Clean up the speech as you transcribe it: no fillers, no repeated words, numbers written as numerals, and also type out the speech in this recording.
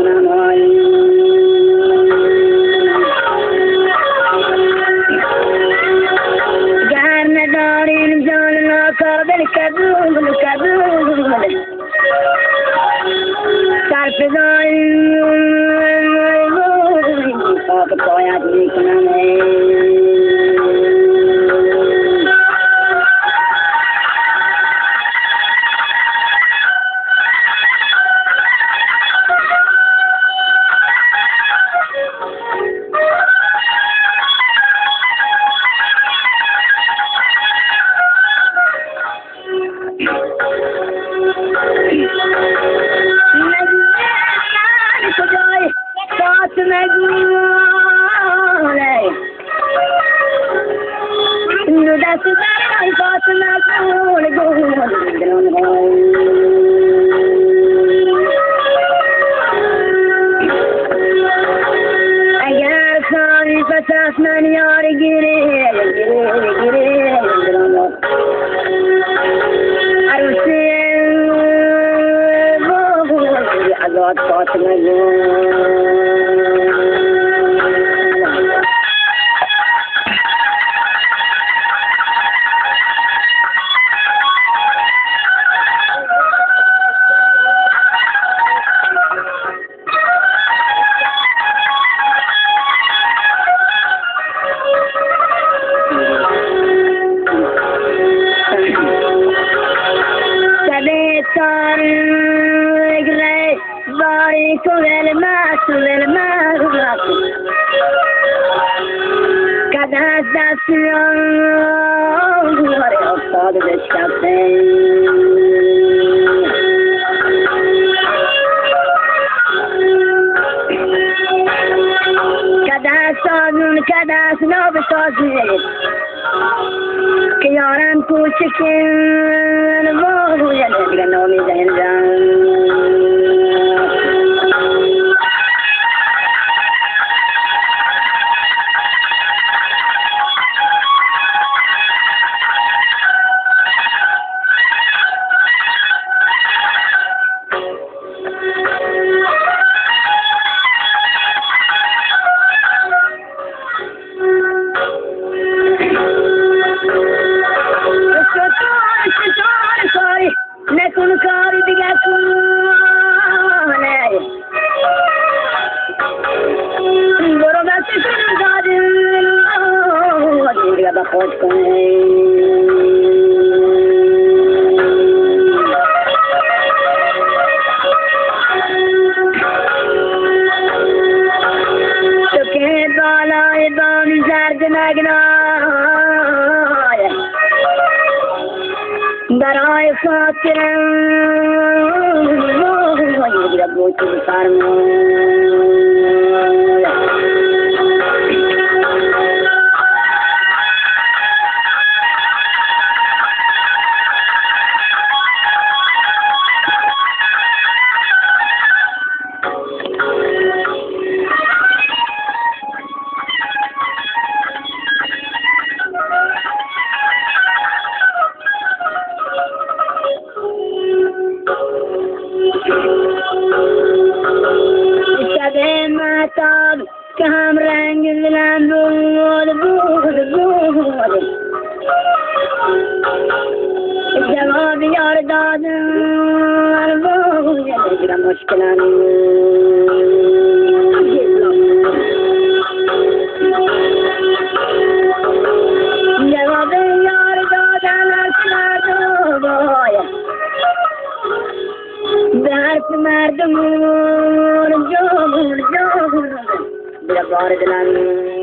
کنم گر نداریم جان ناقابل قبول سرفزای پاک پایت میکنم اگر سامی پساس من یاری گیره عروسی ازاد فاطمه قدس دستیان دوباره افتاد بشکفته قدس سازون قدس نو بسازید که یارم کوچکین روی دیگه نامی زندان نکن کاری دیگه کنه برو بسه کنم دادم دیگه بخود کنه تو که بالای بامی زرد نگنای برای خاطرم دیگه بوتی فرمای که هم رنگ دلم بود جواب یار دادم بود دیگه مشکلم جواب یار دادم حرف مردم باید به حرف مردم جامون بیا بار دلم